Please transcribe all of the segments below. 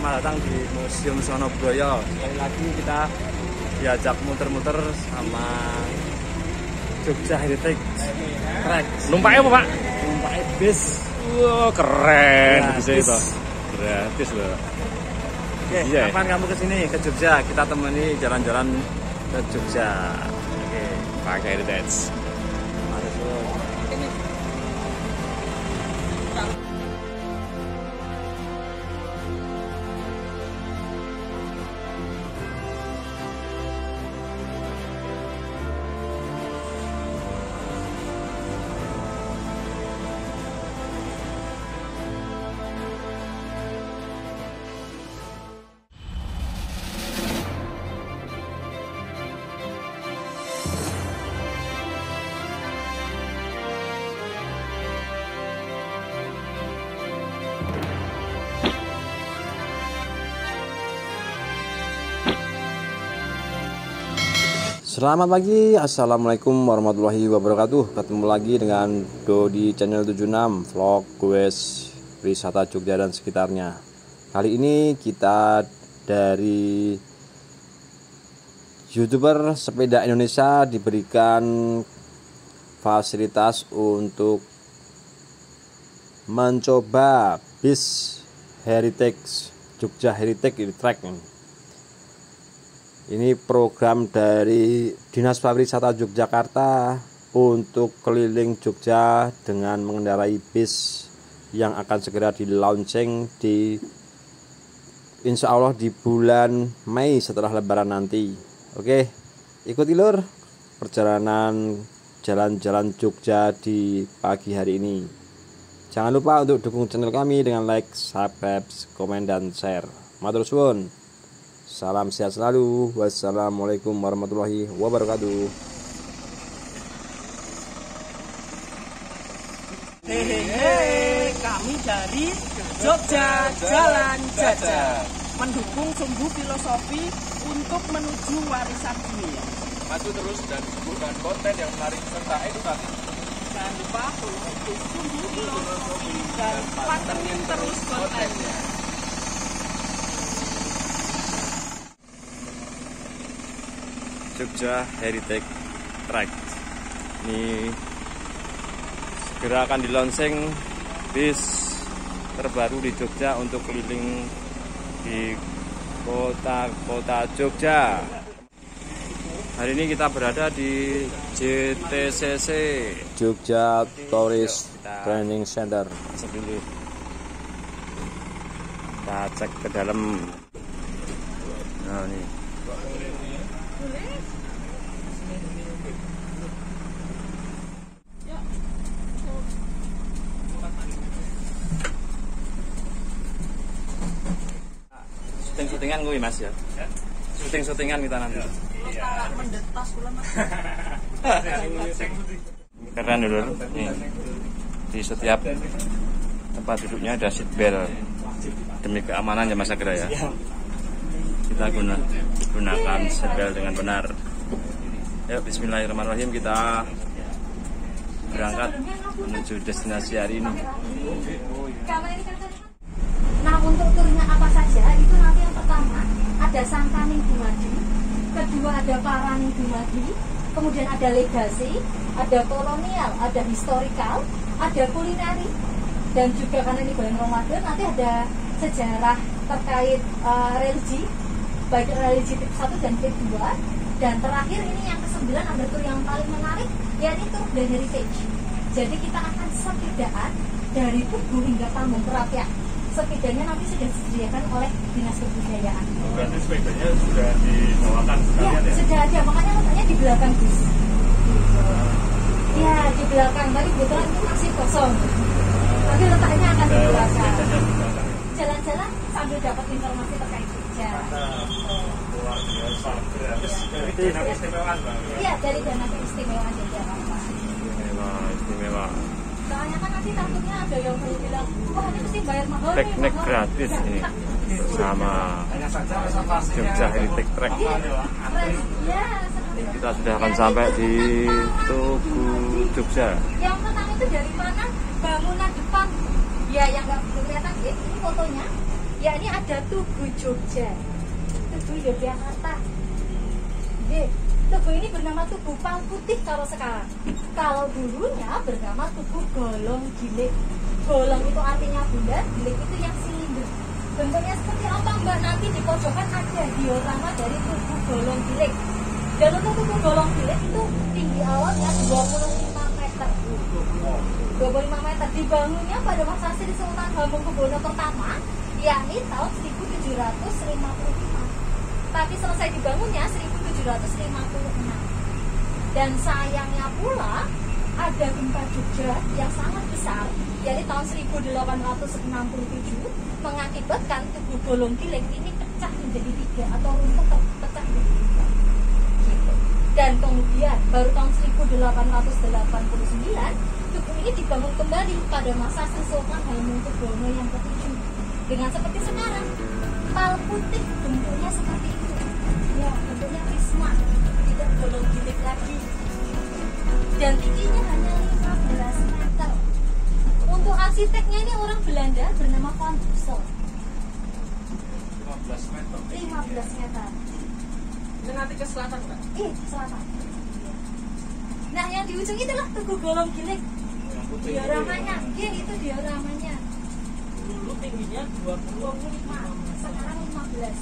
selamat datang di Museum Sonobroyo. Sekali lagi kita diajak muter-muter sama Jogja Heritage Track. Numpaknya apa, Pak? Numpaknya bis. Wah, keren. Bisa Gratis. itu. Gratis loh. Oke, Iya. kapan kamu kesini ke Jogja? Kita temani jalan-jalan ke Jogja. Oke, Pakai Heritage. mari dulu. Selamat pagi, assalamualaikum warahmatullahi wabarakatuh. Ketemu lagi dengan Do di channel 76 vlog goes wisata Jogja dan sekitarnya. Kali ini kita dari YouTuber Sepeda Indonesia diberikan fasilitas untuk mencoba bis Heritage Jogja Heritage Track. Ini program dari Dinas Pariwisata Yogyakarta untuk keliling Jogja dengan mengendarai bis yang akan segera di launching di insya Allah di bulan Mei setelah Lebaran nanti. Oke, ikuti lur perjalanan jalan-jalan Jogja di pagi hari ini. Jangan lupa untuk dukung channel kami dengan like, subscribe, komen, dan share. Matur suwun. Salam sehat selalu. Wassalamualaikum warahmatullahi wabarakatuh. Hehehe, kami dari Jogja Jalan Jajah mendukung sumbu filosofi untuk menuju warisan dunia. Maju terus dan suguhkan konten yang menarik serta edukatif. Jangan lupa untuk sumbu filosofi dan pantengin terus kontennya. Jogja Heritage Track. Ini segera akan di launching bis terbaru di Jogja untuk keliling di kota Jogja. Hari ini kita berada di JTCC Jogja Tourist Training Center. Masuk dulu. Kita cek ke dalam. Nah, ini. Syuting-syutingan gue mas ya? Syuting-syutingan kita nanti. Keren dulu. Nih, di setiap tempat duduknya ada seat belt demi keamanan ya Mas Agra ya. Kita gunakan seat belt dengan benar. Ya, bismillahirrahmanirrahim, kita berangkat menuju destinasi hari ini. Nah, untuk turnya apa saja itu nanti yang pertama ada Sangkaning Dumadi, kedua ada Paraning Dumadi, kemudian ada legasi, ada kolonial, ada historical, ada kulineri, dan juga karena ini bulan Ramadan nanti ada sejarah terkait religi, baik religi tip 1 dan tip 2, dan terakhir ini yang ke-9 ada tur yang paling menarik yaitu tur dan heritage. Jadi kita akan sepedaan dari Tugu hingga Pamung Kerapiak. Sepedanya nanti sudah disediakan oleh Dinas Kebudayaan. Berarti sepedanya sudah dibawakan sekalian ya? Sudah ada, makanya letaknya di belakang bis. Ya, di belakang. Tadi kebetulan itu masih kosong. Tapi letaknya akan di belakang. Jalan-jalan sambil dapat informasi terkait Jogja. Luar biasa, gratis. Dari Dinas Keistimewaan, Bang. Iya, dari Dana Keistimewaan Yogyakarta. Istimewa. Soalnya kan nanti takutnya ada yang baru bilang, oh ini mesti bayar mahal. Piknik gratis ini sama Jogja Heritage Track. Iya, Kita sudah akan sampai di Tugu Jogja. yang pertama itu dari mana? Bangunan depan. Ya, yang nggak kelihatan ini fotonya. yakni ada Tugu Jogja, Tugu Yogyakarta. Tugu ini bernama Tugu Palputih kalau sekarang. Kalau dulunya bernama Tugu Golong Gilik. Golong itu artinya bulat, gilik itu yang silinder. Bentuknya seperti apa Mbak? Nanti di pojokan ada diorama dari Tugu Golong Gilik. Dan untuk Tugu Golong Gilik itu tinggi awalnya 25 meter. 25 meter. Dibangunnya pada masa Sri Sultan Hamengkubuwono pertama, yakni tahun 1755. Tapi selesai dibangunnya 1756. Dan sayangnya pula ada gempa Jogja yang sangat besar, yakni tahun 1867, mengakibatkan Tugu Golong Gilik ini pecah menjadi 3 atau runtuh pecah menjadi 3. Gitu. Dan kemudian baru tahun 1889 tugu ini dibangun kembali pada masa Sri Sultan Hamengkubuwono yang ke-7 dengan seperti sekarang. Palputih bentuknya seperti itu. Ya, bentuknya prisma, tidak Golong Gilik lagi. Dan tingginya hanya 15 meter. Untuk arsiteknya ini orang Belanda bernama Van Bussel. 15 meter. 15 meter. Itu nanti ke selatan, Mbak. Selatan. Nah, yang di ujung itulah Tugu Golong Gilik. Dioramanya, itu dioramanya. Dulu tingginya 25, sekarang 15.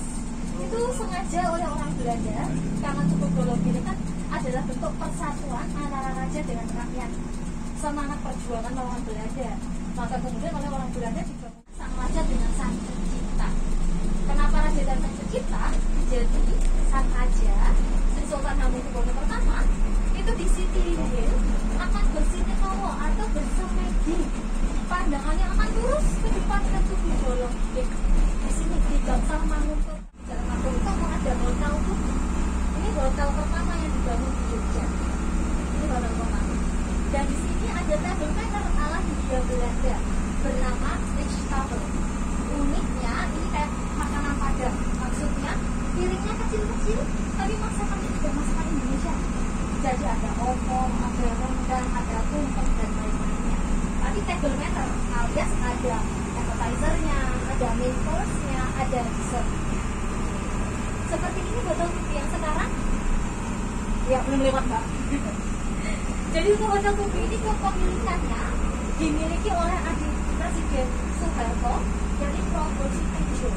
Itu sengaja oleh orang Belanda karena Tugu Golong Gilik kan adalah bentuk persatuan antara raja dengan rakyat, semangat perjuangan melawan Belanda. Maka kemudian oleh orang Belanda dibangun sang raja dengan sang pencipta. Kenapa raja dan sang pencipta? Jadi sang raja Sri Sultan Hamengkubuwono pertama itu di Siti Hill akan bersitinowo atau bersemedi, pandangannya akan lurus ke depan ke Tugu Golong Gilik. Di sini di Gangsal Mangunkuto, Jalan Mangunkuto ada hotel Tugu. Ini hotel pertama yang dibangun di Jogja. Ini hotel pertama. Dan di sini ada table manner ala Hindia Belanda bernama Stitch Table. Uniknya ini kayak makanan Padang. Maksudnya piringnya kecil-kecil, tapi masakannya juga masakan Indonesia. Jadi ada opor, ada rendang, ada tumpeng dan lain-lainnya. Tapi table manner alias ada appetizer-nya, ada main course-nya, ada dessert. Seperti ini hotel Tugu yang sekarang ya belum lewat Mbak. Jadi untuk hotel Tugu ini kepemilikannya dimiliki oleh adik Presiden Soeharto, yakni Prabowo Sutejo.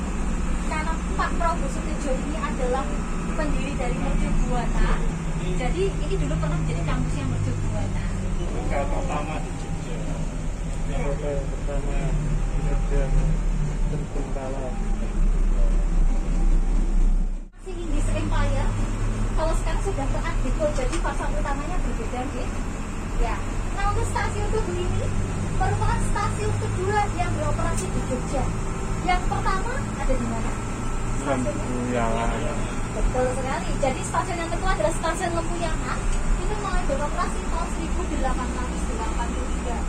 Karena Pak Prabowo Sutejo ini adalah pendiri dari Mercu Buana, jadi ini dulu pernah jadi kampusnya Mercu Buana. Hotel pertama di Jogja. Hotel pertama di Jogja Tentukalah. Indies Empire kalau sekarang sudah ke Art Deco, jadi pasar utamanya berbeda nih. Ya. Nah, untuk stasiun Tugu ini merupakan stasiun kedua yang beroperasi di Jogja. Yang pertama ada di mana? Lempuyanga. Betul sekali. Jadi stasiun yang kedua adalah stasiun Lempuyanga. Itu mulai beroperasi tahun 1883.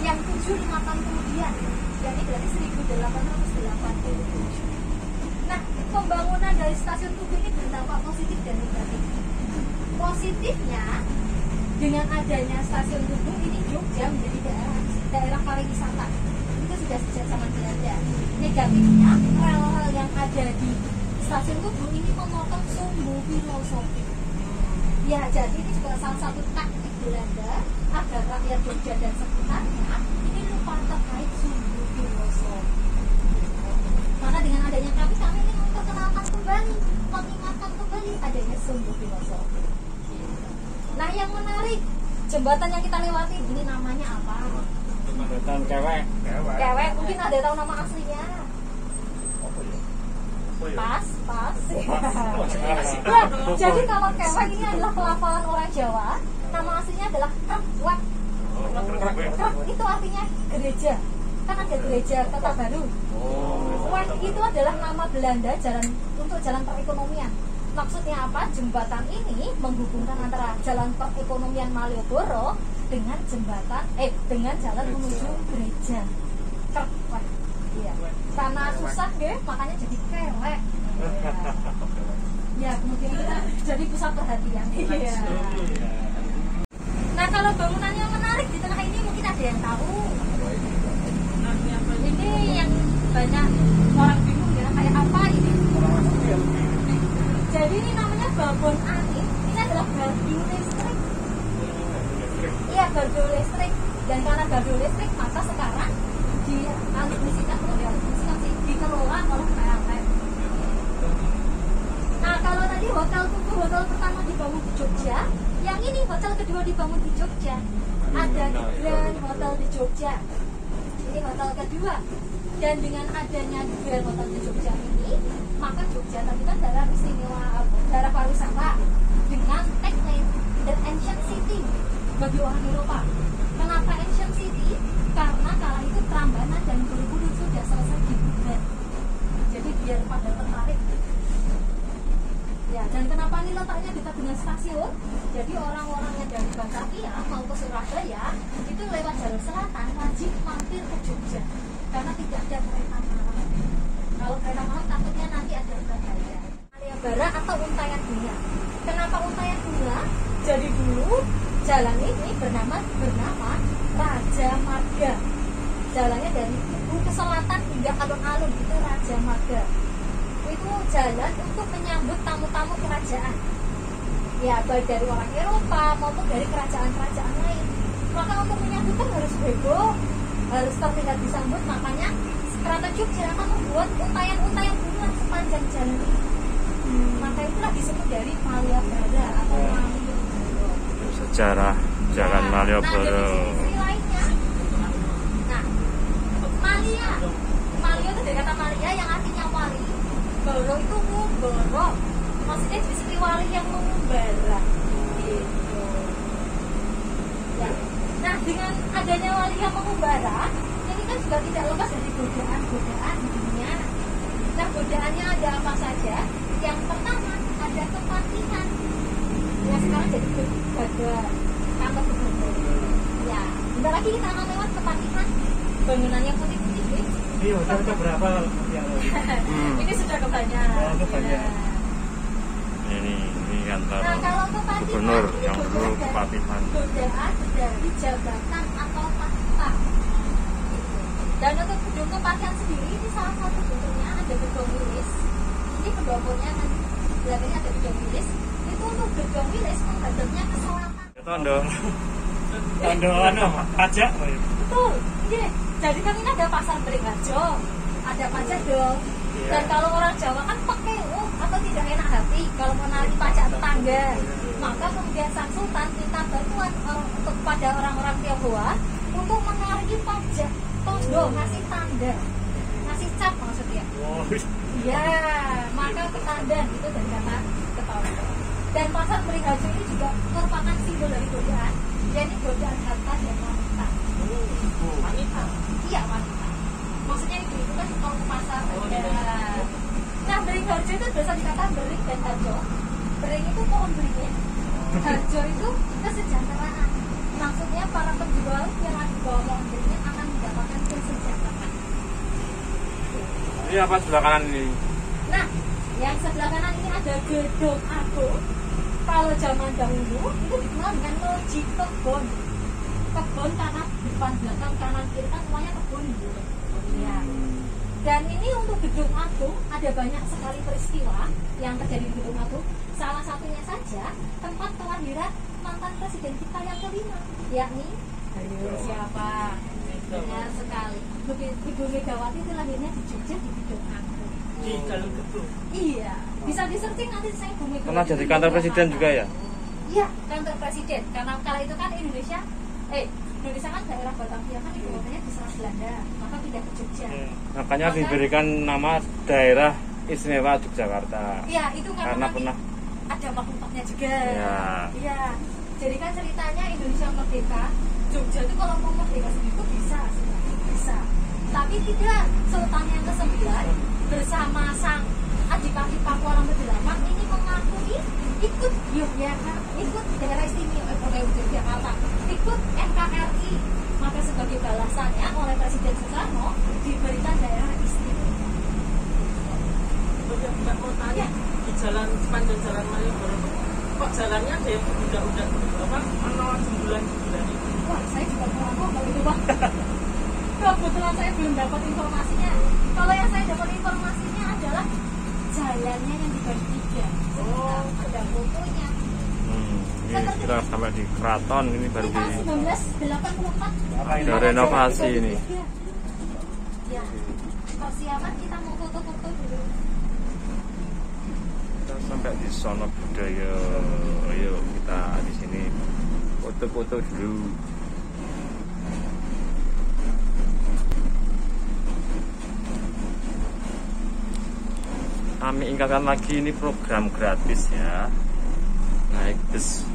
Yang 7 5 tahun kemudian, jadi berarti 1887. Nah, pembangunan dari stasiun Tugu ini berdampak positif dan negatif. Positifnya, dengan adanya stasiun Tugu ini Jogja menjadi daerah pariwisata. Itu sudah sejak zaman Belanda. Negatifnya, rel-rel yang ada di stasiun Tugu ini memotong sumbu filosofi. Ya, jadi ini juga salah satu taktik Belanda agar rakyat Jogja dan sekitarnya ini lupa terkait sumbu filosofi. Maka dengan adanya kami ini memperkenalkan kembali, mengingatkan kembali adanya sumbu filosofi. Nah, yang menarik, jembatan yang kita lewati ini namanya apa? Jembatan Kewek. Kewek, mungkin ada tahu nama aslinya? Pas. Nah, jadi kalau Kewek ini adalah pelafalan orang Jawa, nama aslinya adalah Krek. Krek itu artinya gereja. Kan ada gereja Kota Baru. Wek itu adalah nama Belanda untuk jalan perekonomian. Maksudnya apa? Jembatan ini menghubungkan antara jalan perekonomian Malioboro dengan dengan jalan menuju gereja. Krek. Iya. Karena susah deh, makanya jadi Kewek. Ya, kemudian kita jadi pusat perhatian. Iya. Nah, kalau bangunan yang menarik di tengah ini mungkin ada yang tahu. Ini yang banyak orang babon angin ini adalah gardu listrik. Iya, gardu listrik. Dan karena gardu listrik maka sekarang dikelola oleh PLN. Nah, kalau tadi hotel pertama dibangun di Jogja, yang ini hotel kedua dibangun di Jogja. Ada di Grand Hotel di Jogja. Ini hotel kedua. Dan dengan adanya Grand Hotel di Jogja ini, maka Jogja tadi kan daerah istimewa, daerah pariwisata dengan tagline The Ancient City bagi orang Eropa. Kenapa Ancient City? Karena kala itu Prambanan dan Borobudur sudah selesai dibuat. Jadi biar pada tertarik. Ya, dan kenapa ini letaknya dekat dengan stasiun? Jadi orang-orang yang dari Batavia mau ke Surabaya itu lewat jalur selatan wajib mampir ke Jogja karena tidak ada kereta malam. Kalau kereta malam takutnya nanti ada bahaya. Maliobara atau Untayan Bunga. Kenapa Untayan Bunga? Jadi dulu jalan ini bernama Raja Marga. Jalannya dari Tugu ke selatan hingga alun-alun itu Raja Marga. Itu jalan untuk menyambut tamu-tamu kerajaan. Ya, baik dari orang Eropa maupun dari kerajaan-kerajaan lain. Maka untuk menyambut kan harus heboh, harus terlihat disambut. Makanya Keraton Jogja akan membuat untayan-untayan bunga sepanjang jalan ini. Maka itulah disebut dari Maliobara atau Malioboro. Sejarah Jalan Malioboro. Nah, dari sisi lainnya, nah, Malio itu dari kata Malia yang artinya wali. Boro itu ngumbara. Maksudnya di sini wali yang mengembara. Gitu. Ya. Nah, dengan adanya wali yang mengembara, ini kan juga tidak lepas dari godaan-godaan di dunia. Nah, godaannya ada apa saja? Yang pertama ada kepatihan. Ya, sekarang jadi gagal. Kantor gubernur. Ya, bentar lagi kita akan lewat kepatihan. Bangunan yang putih-putih, guys. Iya, hotel keberapa? Ini sudah kebanyakan. Kebanyakan. Ini kantor Nah, kalau kepatihan gubernur ini yang dulu kepatihan. godaan dari jabatan atau tahta. Dan untuk gedung kepatihan sendiri ini salah satu bentuknya ada gedung wilis. Ini pendopongnya kan belakangnya ada gedung wilis. Itu untuk gedung wilis menghadapnya ke selatan. Tondo. Tondo pajak. Betul. Iya. Jadi kan ini ada pasar Beringharjo, ada pajak dong. Dan kalau orang Jawa kan pakai atau tidak enak hati kalau menarik pajak tetangga. Maka kemudian Sang Sultan minta bantuan untuk pada orang-orang Tionghoa untuk menarik pajak tondo, ngasih tanda, ngasih cap maksudnya. Ya, maka ketandan itu dari kata ketondo. Dan pasar Beringharjo ini juga merupakan simbol dari godaan, yakni godaan harta dan wanita. Wanita? Iya, wanita. Maksudnya itu kan kalau ke pasar ada. Nah, Beringharjo itu biasa dikatakan bering dan harjo. Bering itu pohon beringin, harjo itu kesejahteraan. Maksudnya para penjual yang ada di bawah pohon beringin akan mendapatkan kesejahteraan. Ini apa sebelah kanan ini? Nah, yang sebelah kanan ini ada Gedung Agung. Kalau zaman dahulu itu dikenal dengan loji kebon. Kebon karena depan belakang kanan kiri kan semuanya kebun. Ya. Dan ini untuk Gedung Agung ada banyak sekali peristiwa yang terjadi di Gedung Agung. Salah satunya saja tempat kelahiran mantan presiden kita yang kelima, yakni siapa? Benar sekali. Ibu Megawati itu lahirnya di Jogja di Gedung Agung. Di dalam gedung. Iya, bisa di searching nanti saya Bu Megawati. Pernah jadi kantor presiden juga ya? Iya, kantor presiden. Karena kala itu kan Indonesia kan daerah Batavia kan ibu kotanya di Selat Belanda, maka pindah ke Jogja. Makanya diberikan nama daerah istimewa Yogyakarta. Iya, itu karena pernah ada makhluknya juga. Iya. Iya. Jadi kan ceritanya Indonesia merdeka, Jogja itu kalau mau merdeka sendiri itu bisa. Tapi tidak, Sultan yang ke-9 bersama sang adik-adik Pakualam ke-8 ini mengakui ikut Yogyakarta, ikut daerah istimewa Yogyakarta, ikut NKRI. Maka sebagai balasannya oleh Presiden Soekarno diberikan daerah istimewa. Tidak mau tanya, di jalan sepanjang jalan Malioboro kok jalannya ada yang udah apa? Bulan itu. Wah, saya juga kurang tahu kalau itu, Pak. Kebetulan saya belum dapat informasinya. Kalau yang saya dapat informasinya adalah jalannya yang dibagi 3. Ada ada fotonya. Ini kita sampai di keraton, ini baru Ini tahun 1984. ada renovasi ini. Ya, persiapan kita mau foto-foto dulu. Kita sampai di Sono Budaya. Ayo kita di sini foto-foto dulu. Kami ingatkan lagi, ini program gratis ya, naik bus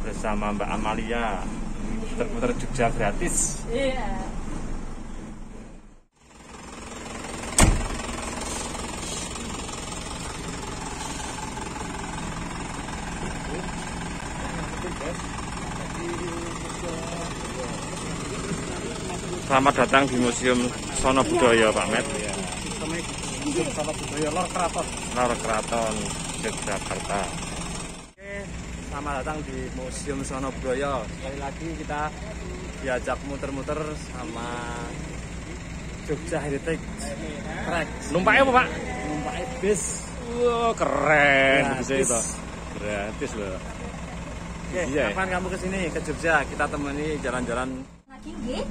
bersama Mbak Amalia, putar-putar Jogja gratis. Iya. Selamat datang di Museum Sono Budaya, Pak Met. Sono Budaya Lor Keraton. Lor Keraton, Yogyakarta. Oke, selamat datang di Museum Sono Budaya. Sekali lagi kita diajak muter-muter sama Jogja Heritage Trek. Numpaknya apa, Pak? Numpaknya bis. Wah, keren bisa Gratis. itu. Gratis loh. Oke, Iya. kapan kamu kesini ke Jogja? Kita temani jalan-jalan. Lagi nggih,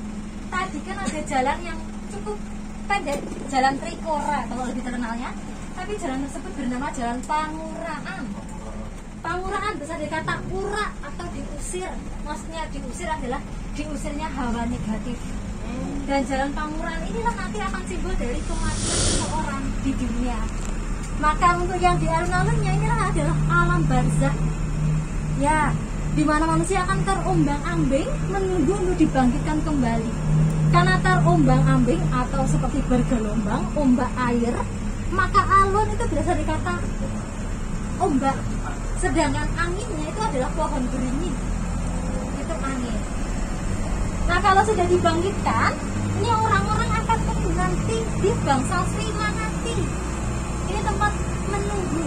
tadi kan ada jalan yang cukup pendek, jalan Trikora kalau lebih terkenalnya. Tapi jalan tersebut bernama Jalan Panguraan. Panguraan bisa dikata pura atau diusir. Maksudnya diusir adalah diusirnya hawa negatif. Dan jalan Panguraan inilah nanti akan simbol dari kematian seseorang di dunia. Maka untuk yang di alun-alunnya inilah adalah alam barzakh. Ya, di mana manusia akan terombang-ambing menunggu untuk dibangkitkan kembali. Karena terombang-ambing atau seperti bergelombang ombak air, maka alun itu biasa dikata ombak. Sedangkan anginnya itu adalah pohon beringin. Itu angin. Nah, kalau sudah dibangkitkan, ini orang-orang akan nanti di bangsal Sri Manati. Ini tempat menunggu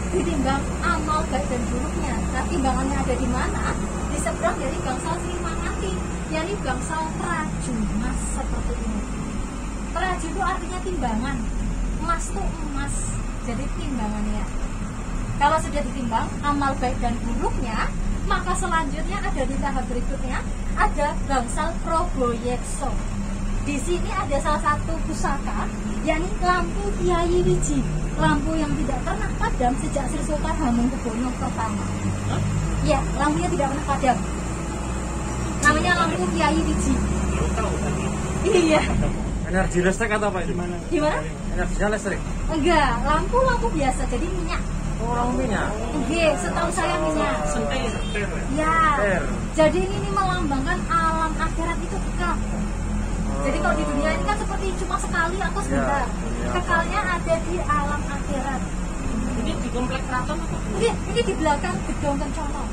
ditimbang amal baik dan buruknya. Nah, timbangannya ada di mana? Di seberang dari bangsal Sri Manati, yakni bangsal Praju Mas seperti ini. Praju itu artinya timbangan, emas itu emas, jadi timbangannya. Kalau sudah ditimbang amal baik dan buruknya, maka selanjutnya ada di tahap berikutnya ada bangsal Proboyekso. Di sini ada salah satu pusaka, yakni lampu Kiai Wiji, lampu yang tidak pernah padam sejak Sri Sultan Hamengkubuwono pertama. Ya, lampunya tidak pernah padam. Namanya lampu Kiai Wiji. Iya. Energi listrik atau apa itu? Gimana? Energinya listrik. Enggak, lampu biasa, jadi minyak. Oh, lampunya. Iya, setahu saya minyak. Sentir. Ya. Air. Jadi ini melambangkan alam akhirat itu kekal. Jadi kalau di dunia ini kan seperti cuma sekali atau sebentar. Kekalnya ada di alam akhirat. Ini di komplek keraton apa? Ini di belakang gedung Kencana.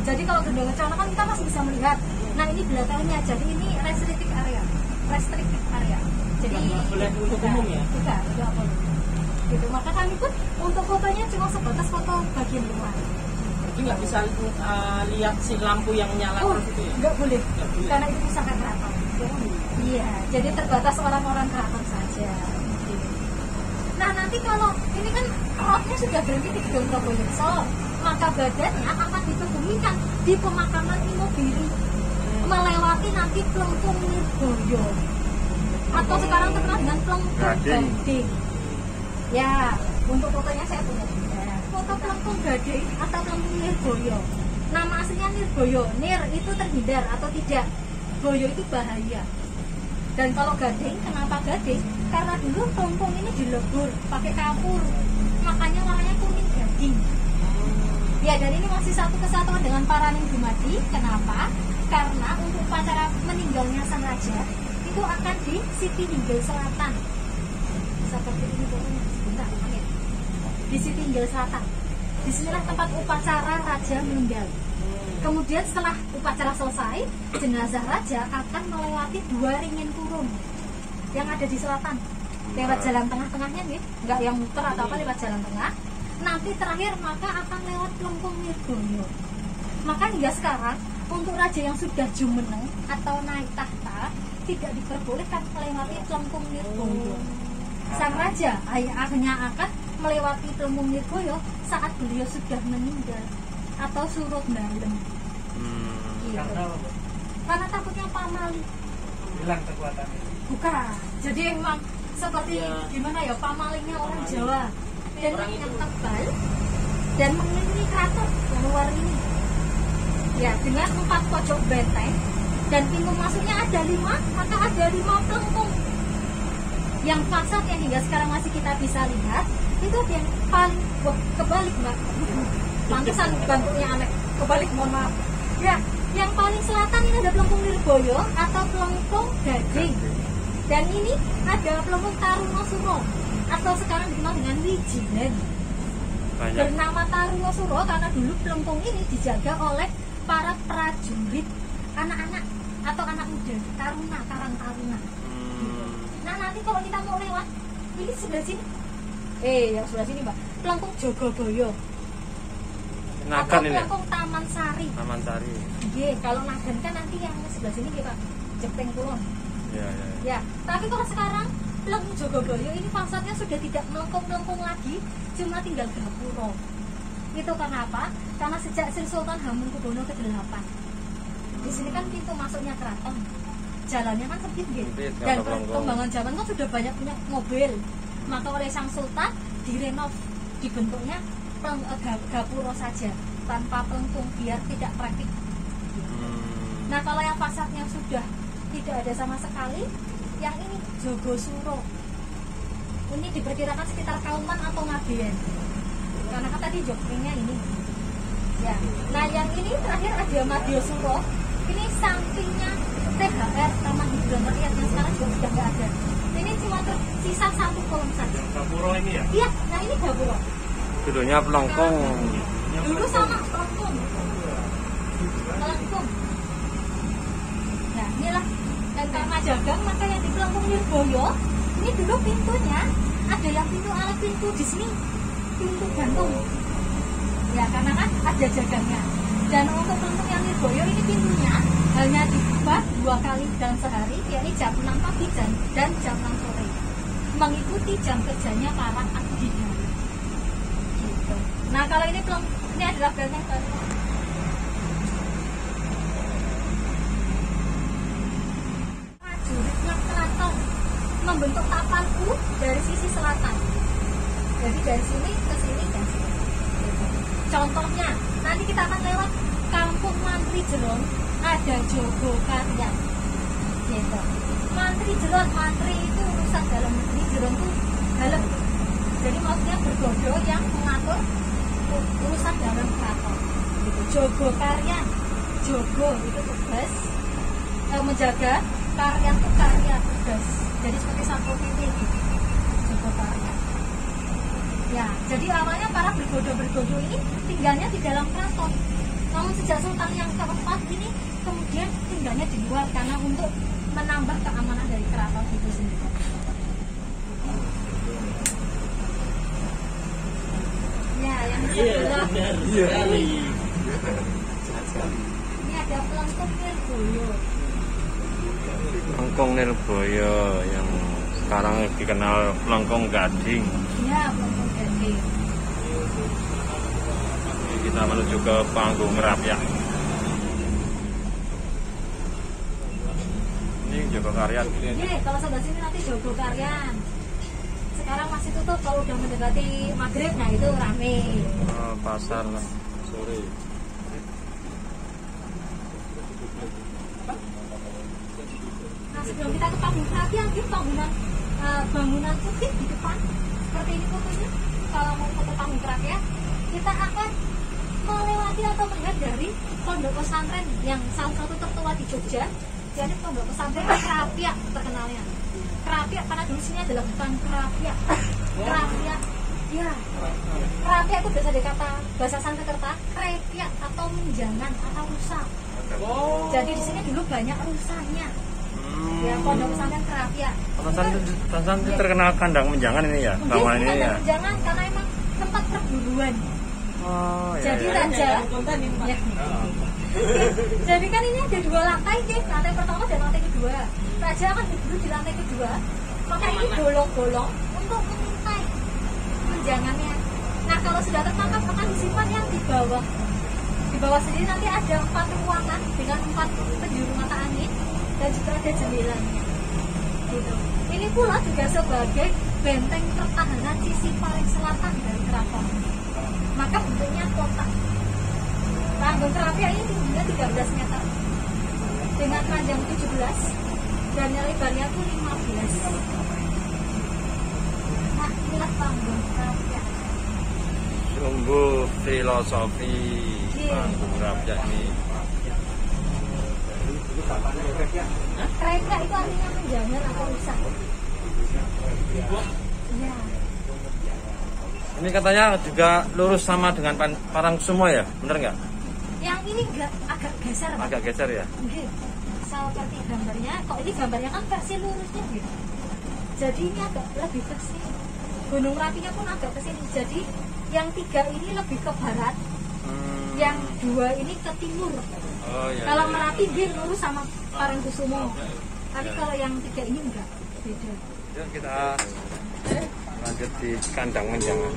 Jadi kalau gedung Kencana kan kita masih bisa melihat. Nah, ini belakangnya. Jadi ini restricted area. Jadi Boleh untuk umum ya? Tidak boleh. Gitu. Maka kami pun untuk fotonya cuma sebatas foto bagian luar. Jadi nggak bisa lihat si lampu yang nyala Oh, gitu ya? nggak boleh. Nggak boleh. Karena itu pusaka keraton. Iya, jadi terbatas orang-orang keraton saja. Nah, nanti kalau ini kan rohnya sudah berhenti di gedung Proboyekso, maka badannya akan dikebumikan di pemakaman Imobiri, melewati nanti Plengkung Nirboyo, atau sekarang terkenal dengan Plengkung Gading. Ya, untuk fotonya saya punya juga. Foto Plengkung Gading atau Plengkung Nirboyo. Nama aslinya Nirboyo. Nir itu terhindar atau tidak. Boyo itu bahaya. Dan kalau gading, kenapa gading? Karena dulu Plengkung ini dilebur pakai kapur, makanya warnanya kuning gading. Ya, dan ini masih satu kesatuan dengan Paraning Dumadi. Kenapa? Karena untuk upacara meninggalnya sang raja itu akan di Sitinggil Selatan. Seperti ini pokoknya sebentar, angin. Di Sitinggil Selatan. Disinilah tempat upacara raja meninggal. Kemudian setelah upacara selesai, jenazah raja akan melewati 2 ringin kurung yang ada di selatan. Lewat jalan tengah-tengahnya nih, nggak yang muter atau apa, lewat jalan tengah. Nanti terakhir maka akan lewat Plengkung Nirboyo. Maka hingga sekarang untuk raja yang sudah jumeneng atau naik tahta tidak diperbolehkan melewati Plengkung Nirboyo. Sang raja hanya akan melewati Pelempung Nirgoyo saat beliau sudah meninggal atau surut dalem. Gitu. Karena takutnya pamali. Hilang kekuatannya. Bukan. Jadi emang seperti gimana ya pamalingnya orang Jawa. Dan yang tebal dan mengelilingi keraton yang luar ini. Ya, dengan 4 pojok benteng dan pintu masuknya ada 5, maka ada 5 pelengkung. Yang fasadnya hingga sekarang masih kita bisa lihat itu yang paling kebalik mbak. Pantesan bentuknya aneh. Kebalik, mohon maaf. Ya, yang paling selatan ini ada Pelempung Nirgoyo atau Pelempung Gading. Dan ini ada Pelempung Tarunosuro atau sekarang dikenal dengan Wijilan. Bernama Tarunosuro karena dulu pelempung ini dijaga oleh para prajurit anak-anak atau anak muda, taruna, karang taruna. Nah nanti kalau kita mau lewat ini sebelah sini, yang sebelah sini mbak, Pelempung Jogoboyo atau Pelempung Taman Sari. Taman Sari. Iya, kalau Nagan kan nanti yang sebelah sini kita Jepeng Kulon. Ya, tapi kalau sekarang Pelempung Jogoboyo ini fasadnya sudah tidak melengkung-melengkung lagi, cuma tinggal gapura. Itu karena apa? Karena sejak Sri Sultan Hamengkubuwono ke-8 di sini kan pintu masuknya keraton, jalannya kan sempit gitu. Dan perkembangan zaman kan sudah banyak punya mobil, maka oleh sang sultan direnov, dibentuknya gapura saja tanpa pelengkung biar tidak praktik. Nah kalau yang fasadnya sudah tidak ada sama sekali, yang ini Jogosuro. Ini diperkirakan sekitar Kauman atau Ngabean. Karena kan tadi jokringnya ini. Ya. Nah, yang ini terakhir ada Madiosuro. Ini sampingnya THR Taman Hiburan Rakyat yang sekarang juga sudah nggak ada. Ini cuma tersisa 1 kolom saja. Gapura ini ya? Iya, nah ini gapura. Dulunya pelengkung. Dulu sama pelengkung. Pelengkung. Nah, inilah dan karena jagang maka yang di Pelempung Nirgoyo ini dulu pintunya ada yang pintu ala pintu di sini, pintu gantung. Ya karena kan ada jagangnya. Dan untuk Pelempung yang Nirgoyo ini pintunya hanya dibuka 2 kali dalam sehari, yakni jam 6 pagi dan jam 6 sore, mengikuti jam kerjanya para abdi. Gitu. Nah kalau ini adalah benteng baru. Prajuritnya keraton membentuk tapan U dari sisi selatan. Jadi dari sini ke sini dan sini. Contohnya, nanti kita akan lewat Kampung Mantri Jelon, ada Jogokaryan. Gitu. Mantri Jelon, mantri itu urusan dalam negeri, Jelon itu dalam. Jadi maksudnya bergodo yang mengatur urusan dalam keraton. Gitu. Jogokaryan, Jogo itu tugas menjaga, karyan itu karya tugas. Jadi seperti Satpol PP gitu. Jogokaryan. Ya, jadi awalnya para bergodo-bergodo ini tinggalnya di dalam keraton. Namun sejak Sultan yang keempat ini kemudian tinggalnya di luar karena untuk menambah keamanan dari keraton itu sendiri. Ya, yang sebelah ini ada Pelempung Nirgoyo. Pelengkung Nirgoyo yang sekarang dikenal Pelengkung Gading. Ya, Pelempung Gading. Kita menuju ke Panggung Rapyak. Ini Jogokaryan. Iya, kalau sebelah sini nanti Jogokaryan. Sekarang masih tutup, kalau udah mendekati maghrib, nah itu rame. Oh, pasar sore. Nah sebelum kita ke Panggung Rapyak, ini bangunan putih di depan. Seperti ini fotonya. Kalau mau foto Panggung Rapyak, kita akan melewati atau melihat dari pondok pesantren yang salah satu tertua di Jogja. Jadi pondok pesantren Krapyak terkenalnya. Krapyak karena dulu sini adalah bukan Krapyak. Krapyak, ya. Krapyak itu biasa dikata bahasa Sanskerta krepyak atau menjangan atau rusa. Jadi di sini dulu banyak rusanya. Ya pondok pesantren Krapyak. Pesantren itu terkenal kandang menjangan ini ya, bangunan ini ya. Menjangan karena emang tempat perburuan. Oh, jadi ya. raja. Ya. Jadi kan ini ada 2 lantai, lantai pertama dan lantai kedua. Raja akan duduk di lantai kedua. Maka ini bolong-bolong untuk mengintai jangannya. Nah kalau sudah tertangkap akan disimpan yang di bawah. Di bawah sendiri nanti ada 4 ruangan dengan 4 penjuru mata angin dan juga ada jendelanya. Gitu. Ini pula juga sebagai benteng pertahanan sisi paling selatan dari keraton. Maka bentuknya kotak. Panggung kerapia ini tingginya 13 meter dengan panjang 17 dan lebarnya itu 15. Nah inilah panggung kerapia. Sungguh filosofi panggung kerapia ini. Kreka itu artinya menjangan atau rusak. Ya. Ini katanya juga lurus sama dengan Parangkusumo ya, bener nggak? Yang ini agak geser. Agak geser ya? Oke. Seperti gambarnya, kok ini gambarnya kan versi lurusnya gitu. Jadi ini agak lebih ke sini. Gunung Merapinya pun agak ke sini. Jadi yang 3 ini lebih ke barat. Yang 2 ini ke timur. Oh, iya, kalau iya. Merapi dia lurus sama Parangkusumo. Tapi kalau yang 3 ini enggak, beda. Yuk kita lanjut di kandang menjangan.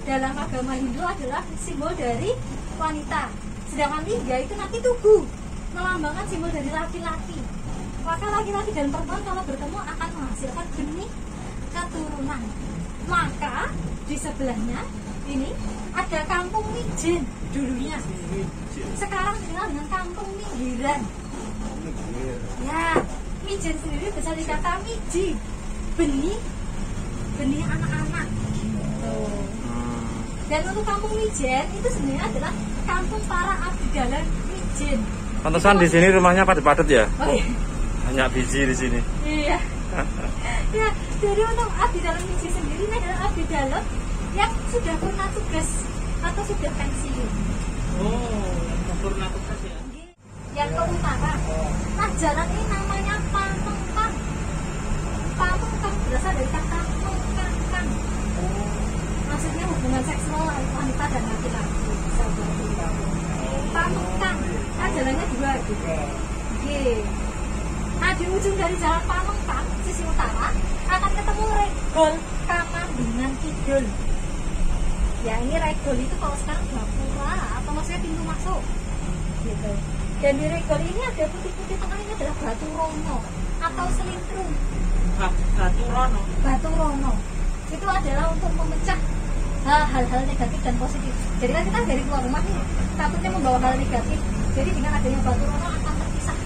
Dalam agama Hindu adalah simbol dari wanita. Sedangkan 3 itu nanti tubuh, melambangkan simbol dari laki-laki. Maka laki-laki dan perempuan kalau bertemu akan menghasilkan benih keturunan. Maka di sebelahnya ini ada kampung Mijen dulunya. Sekarang dikenal dengan kampung Minggiran. Ya, Mijen sendiri bisa dikata miji, benih anak-anak. Dan untuk kampung Mijen itu sebenarnya adalah kampung para abdi dalam Mijen. Pantesan di sini rumahnya padat-padat ya? Oh, iya. Banyak biji di sini. Iya. Ya, jadi untuk abdi dalam Mijen sendiri ini adalah abdi dalam yang sudah purna tugas atau sudah pensiun. Oh, yang purna tugas ya. Yang ke utara. Nah, jalan ini namanya Pamengkang. Pamengkang berasal dari kata mengkangkang. Maksudnya hubungan seksual wanita dan laki-laki. Pamengkang. Nah, jalannya 2 gitu. Oke. Nah, di ujung dari jalan Pamengkang sisi utara akan ketemu Regol Kamandungan Kidul. Ya, ini Regol itu kalau sekarang gapura atau maksudnya pintu masuk. Gitu. Dan di Regol ini ada putih-putih tengah, ini adalah batu rono atau selintrum. Batu rono. Itu adalah untuk memecah hal-hal negatif dan positif. Jadi kan kita dari keluar rumah nih takutnya membawa hal negatif. Jadi dengan adanya batu rono akan terpisah.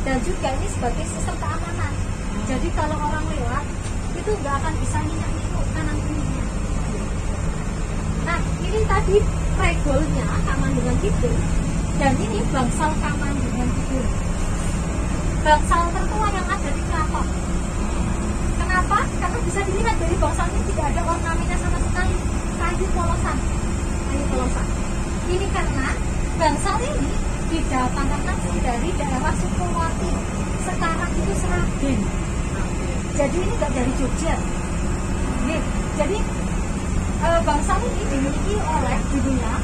Dan juga ini sebagai sistem keamanan. Jadi kalau orang lewat itu nggak akan bisa minyak-minyak kanan kirinya. Nah ini tadi regolnya Kamandungan Kidul. Dan ini bangsal Kamandungan Kidul. Bangsal tertua yang ada di keraton. Kenapa? Karena bisa dilihat dari bangsal ini tidak ada ornamennya sama sekali. Kayu polosan. Ini karena bangsal ini didatangkan langsung dari daerah Sukowati. Sekarang itu Seragen. Jadi ini nggak dari Jogja. Nih, jadi bangsal ini dimiliki oleh dulunya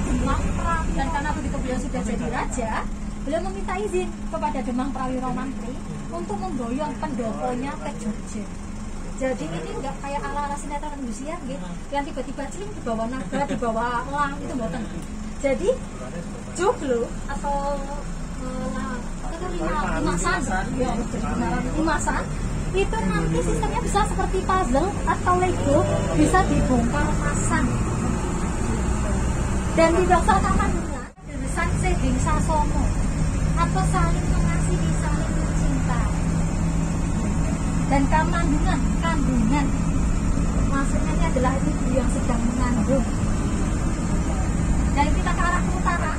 Demang Prawi. Dan karena begitu beliau sudah jadi raja, beliau meminta izin kepada Demang Prawiro Mantri untuk memboyong pendoponya ke Jogja. Jadi ini nggak kayak ala-ala sinetron Indosiar gitu, yang tiba-tiba celing di bawah naga, di bawah elang itu mboten. Jadi joglo atau limasan itu nanti sistemnya bisa seperti puzzle atau Lego, bisa dibongkar pasang. Dan di bangsal Kamandungan ada tulisan Seding Sasono atau saling mengasihi, saling mencinta. Dan Kamandungan, kandungan, maksudnya ini adalah ibu yang sedang mengandung. Dan kita ke arah utara,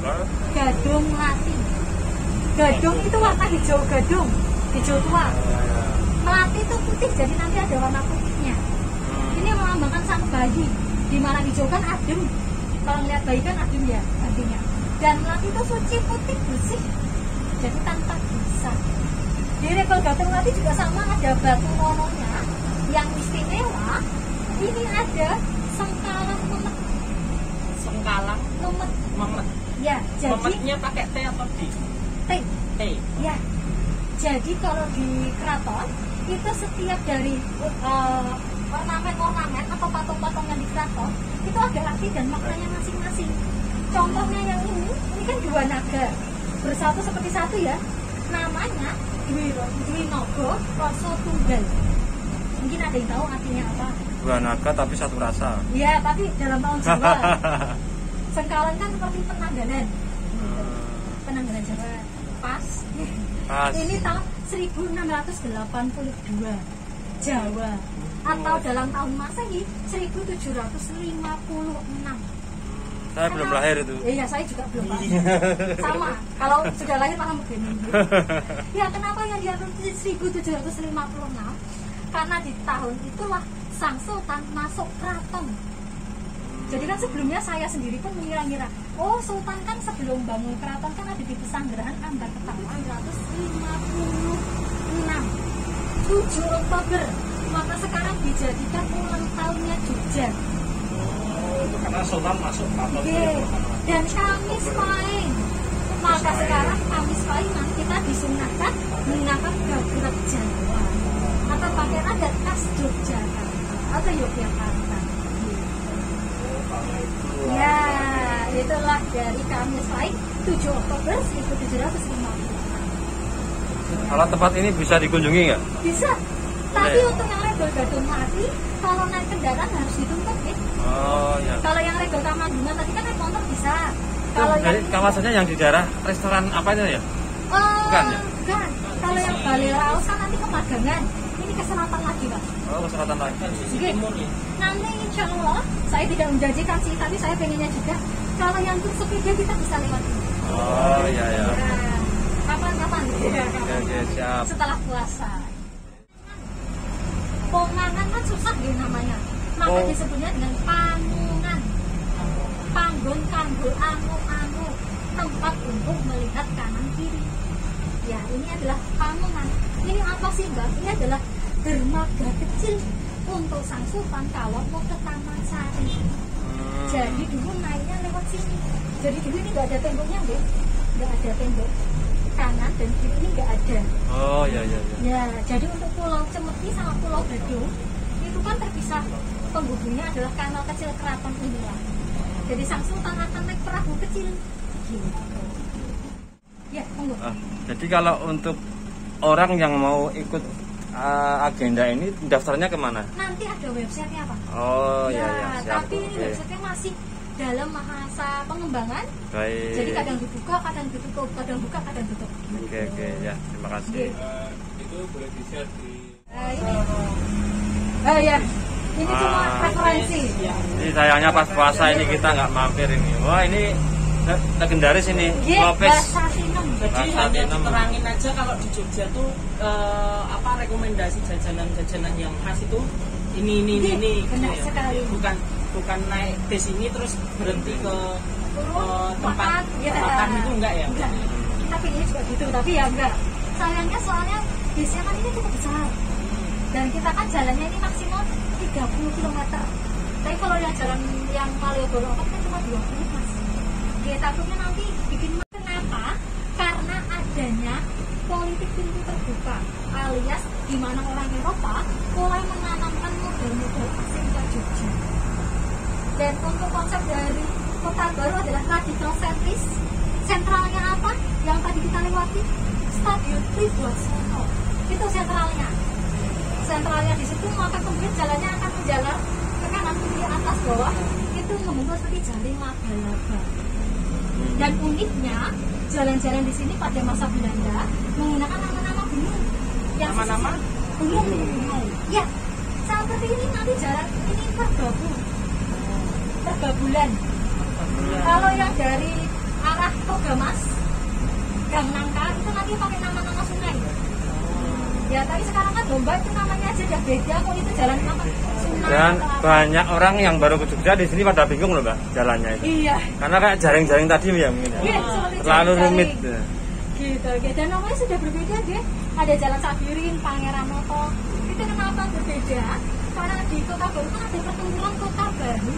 Gadung Melati. Gadung itu warna hijau gadung, hijau tua. Melati itu putih, jadi nanti ada warna putihnya. Ini melambangkan sang anak bayi, di mana hijau kan adem, kalau ngeliat bayi kan adem ya artinya. Dan Melati itu suci, putih, bersih, jadi tanpa dosa. Di Rebel Gatung Melati juga sama, ada batu mononya yang istimewa. Ini ada sengkalang lemet. Sengkalang Lemet. memet. Ya, jadi Memetnya pakai T atau D? T. T. Ya, jadi kalau di keraton itu setiap dari ornamen-ornamen atau patung-patung yang di keraton itu ada arti dan maknanya masing-masing. Contohnya yang ini kan dua naga bersatu seperti satu ya. Namanya Dwi Nogo Rasa Tunggal. Mungkin ada yang tahu artinya apa? Dua naga tapi satu rasa. Ya, tapi dalam tahun Jawa. Sengkalan kan seperti penanggalan. Penanggalan Jawa. Pas. Ini tahun 1682 Jawa atau dalam tahun Masehi 1756. Saya belum lahir itu. Iya, saya juga belum lahir. Sama, kalau sudah lahir malah begini. Ya, kenapa yang diatur 1756? Karena di tahun itulah Sang Sultan masuk keraton. Jadi kan sebelumnya saya sendiri pun mengira-ngira, oh Sultan kan sebelum bangun keraton kan ada di Pesanggerahan Ambar Ketawang 1656 7 Oktober. Maka sekarang dijadikan ulang tahunnya Jogja. Itu karena Sultan masuk keraton. Dan Kamis Pahing. Maka sekarang Kamis Pahing kita disunahkan menggunakan gagrag Jawa atau pakaian adat khas Yogyakarta atau Yogyakarta. Ya, itulah dari Kamis Pahing 7 Oktober 1756. Kalau tempat ini bisa dikunjungi nggak? Bisa. Tapi untuk yang Rebel Gatung Melati, kalau naik kendaraan harus dituntut ya. Oh ya. Kalau yang Rebel Kamandungan tadi kan naik motor bisa. Kalau Jadi yang kawasannya yang di daerah restoran apa itu ya? Bukan ya? Bukan. Kalau yang Balai Raos kan nanti ke Magangan. Ini ke selatan lagi, Pak. Oh, ke selatan lagi. Oke. Nanti insya Allah, saya tidak menjanjikan sih, tapi saya pengennya juga. Kalau yang untuk sepeda kita bisa lewat ini. Oh iya ya. Nah, kapan-kapan? Oke, siap. Setelah puasa. Pongangan kan susah ya namanya. Maka disebutnya dengan pangungan. Panggon, kanggul, anu, tempat untuk melihat kanan kiri. Ya, ini adalah pangungan. Ini apa sih, Mbak? Ini adalah dermaga kecil untuk Sang Sultan kalau mau ke Taman Sari. Jadi dulu naiknya lewat sini. Jadi dulu ini nggak ada temboknya, Mbak. Nggak ada tembok kanan dan kiri ini nggak ada. Oh iya. Ya, jadi untuk Pulau Cemeti sama Pulau Gadung itu kan terpisah. Penghubungnya adalah kanal kecil keraton inilah. Jadi Sang Sultan akan naik perahu kecil. Gitu. Ya, tunggu. Jadi kalau untuk orang yang mau ikut agenda ini daftarnya kemana? Nanti ada websitenya, Pak. Oh ya, siap. Tapi ini websitenya masih dalam masa pengembangan. Baik. Jadi kadang dibuka, kadang ditutup, kadang buka, kadang tutup. Oke ya, terima kasih. Itu boleh di-share di Ini. Ya. Ini cuma referensi. Ini sayangnya pas puasa ini kita nggak mampir ini. Wah ini legendaris ini. Lopes. Bahasa Sinem. Jadi hanya diterangin aja kalau di Jogja tuh rekomendasi jajanan-jajanan yang khas itu ini. Benar gitu ya. sekali. Bukan naik bis ini terus berhenti ke tempat ya. makan itu enggak ya? Enggak. Tapi ini juga gitu, tapi ya enggak. Sayangnya soalnya bisnya kan ini cukup besar. Dan kita kan jalannya ini maksimal 30 km. Tapi kalau yang jalan yang Malioboro kan cuma 20 Mas. Ya takutnya nanti bikin kenapa? Karena adanya politik pintu terbuka alias di mana orang Eropa mulai menanamkan model-model asing ke Jogja. Dan untuk konsep dari kota baru adalah radikal sentris. Sentralnya apa? Yang tadi kita lewati Stadion Tribhusono. Itu sentralnya. Sentralnya di situ, maka kemudian jalannya akan menjalar ke kanan kiri atas bawah. Itu membentuk seperti jaring laba-laba. Dan uniknya jalan-jalan di sini pada masa Belanda menggunakan nama-nama gunung. Yang Nama-nama? gunung. Ya, seperti ini nanti jalan ini pergabulan. Kalau yang dari arah Togamas, Gang Nangka itu nanti pakai nama-nama sungai. Ya tapi sekarang kan lomba itu namanya aja udah beda kok, itu jalan apa? Sunan Dan atau apa. banyak orang yang baru ke Jogja di sini pada bingung loh Mbak jalannya itu. Iya. Karena kayak jaring-jaring tadi ya mungkin ya. Iya, seperti Terlalu jaring-jaring. rumit. Gitu, gitu. Dan namanya sudah berbeda deh. Ada Jalan Sabirin, Pangeran Noto. Itu kenapa berbeda? Karena di Kota Baru kan ada pertempuran Kota Baru.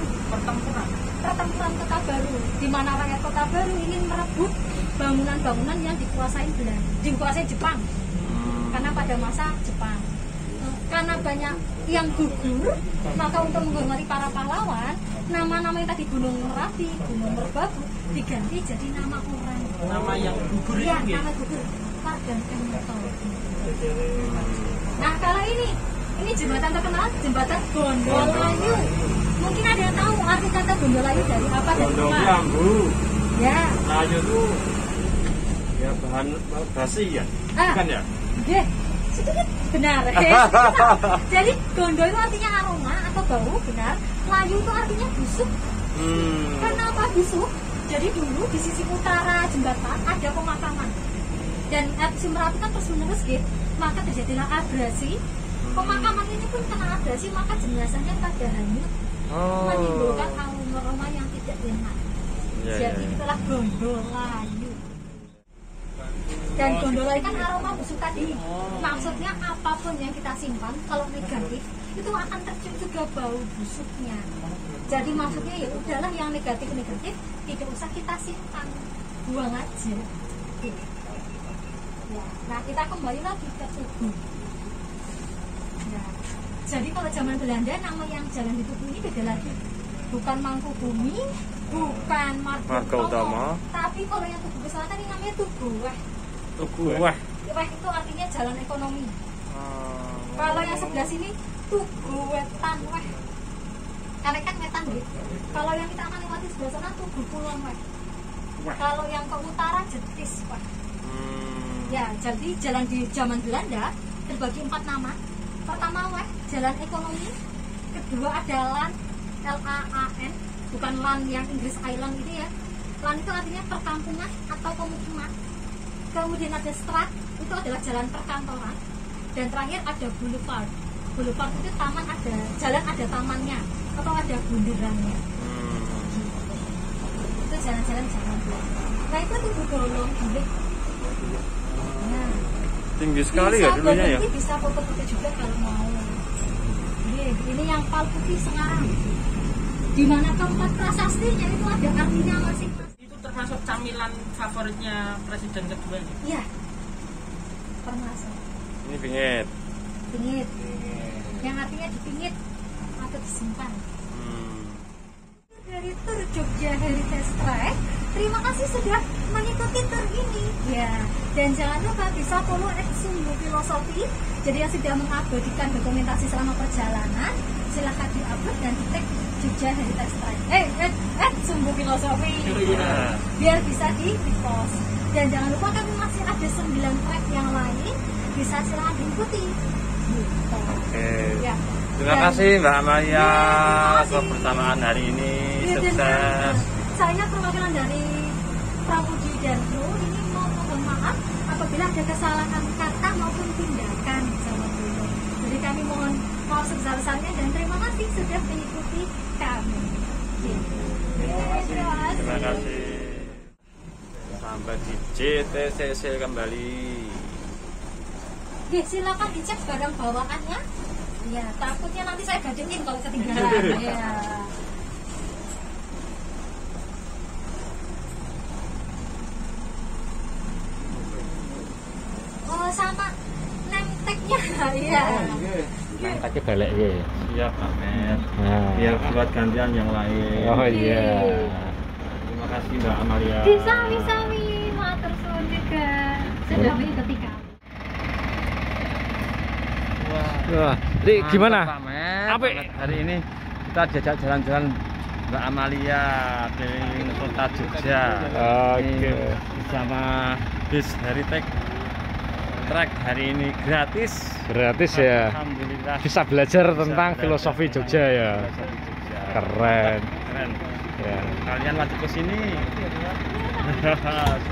Pertempuran Kota Baru, di mana rakyat Kota Baru ingin merebut bangunan-bangunan yang dikuasai Jepang. Karena pada masa Jepang, karena banyak yang gugur, maka untuk menghormati para pahlawan, nama-nama yang tadi Gunung Merapi, Gunung Merbabu diganti jadi nama orang. Nama yang gugur Iya, itu nama gugur. Margahayu Noto. Nah, kalau ini jembatan terkenal, jembatan Gondolayu. Mungkin ada yang tahu arti kata Gondolayu dari apa dan Gondol apa? bambu. Ya. Layu itu ya bahan basi ya. Bukan ya? Deh, sedikit benar. Jadi gondol itu artinya aroma atau bau, benar. Layu itu artinya busuk. Kenapa busuk? Jadi dulu di sisi utara jembatan ada pemakaman. Dan air Merapi kan terus menerus gitu, maka terjadilah abrasi. Pemakaman ini pun kena abrasi, maka jenazahnya pada hanyut, menimbulkan aroma yang tidak enak. Jadi itulah Gondolayu. Dan Gondolayu kan aroma busuk tadi. Maksudnya apapun yang kita simpan kalau negatif itu akan tercium juga bau busuknya. Jadi maksudnya ya udahlah yang negatif tidak usah kita simpan, buang aja. Gitu. Ya. Nah kita kembali lagi ke Tugu. Ya. Jadi kalau zaman Belanda nama yang jalan di Tugu ini beda lagi. Bukan Mangkubumi, bukan Margoutama, tapi kalau yang Tugu ke selatan ini namanya Tugu Weh. Tugu Weh. Weh itu artinya jalan ekonomi. Kalau yang sebelah sini Tugu Wetan Weh. Karena kan wetan gitu. Kalau yang kita akan lewati sebelah sana Tugu Kulon Weh. Kalau yang ke utara Jetis Weh. Ya, jadi jalan di zaman Belanda terbagi 4 nama. Pertama Weh, jalan ekonomi. Kedua ada LAN, LAAN, bukan LAN yang Inggris Island itu ya. LAN itu artinya perkampungan atau pemukiman. Kemudian ada Strat, itu adalah jalan perkantoran. Dan terakhir ada Boulevard. Boulevard itu taman, ada jalan, ada tamannya atau ada bundarannya. Itu jalan-jalan zaman Belanda. Nah itu Tugu Bolong Gilik. Nah, Tinggi sekali ya dulunya ya. Bisa foto-foto juga kalau mau. Ini yang Pal Putih Semarang. Di mana keempat prasastinya itu ada artinya masing-masing. Itu termasuk camilan favoritnya presiden kedua ini. Iya. Termasuk. Ini pingit. Pingit. Yang artinya dipingit atau disimpan. Dari Tur Jogja Heritage Track, terima kasih sudah mengikuti tur ini ya, dan jangan lupa bisa follow @sumbu filosofi. Jadi yang sudah mengabadikan dokumentasi selama perjalanan silahkan diupload dan di tag Jogja Heritage Track @sumbu filosofi biar bisa di repost. Dan jangan lupa kami masih ada 9 track yang lain, bisa silahkan diikuti gitu. Ya. Terima kasih Mbak Amalia kebersamaan hari ini. Sukses. Saya perwakilan dari Pramudi dan Kru ini mau mohon maaf apabila ada kesalahan kata maupun tindakan sama beliau. Jadi kami mohon maaf sebesar-besarnya dan terima kasih sudah mengikuti kami. Terima kasih. Sampai di JTCC kembali. Silakan dicek barang bawaannya. Ya, takutnya nanti saya gadein kalau ketinggalan. Ya. Oh, sama nemteknya ya. Nemteknya balik ya. Siap, Amer. Nah. Biar buat gantian yang lain. Oh iya. Terima kasih Mbak Amalia. Sami-sami, matur suwun juga sudah mengikuti kami. Wah, jadi gimana? Apa hari ini kita diajak jalan-jalan Mbak Amalia keliling kota Jogja. Oke. Bersama bis Heritage Track hari ini gratis. Gratis ya. Alhamdulillah. Bisa belajar tentang belajar filosofi tentang Jogja ya. filosofi Jogja. Keren. Keren. Ya. Kalian wajib ke sini.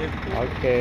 Sip. Oke.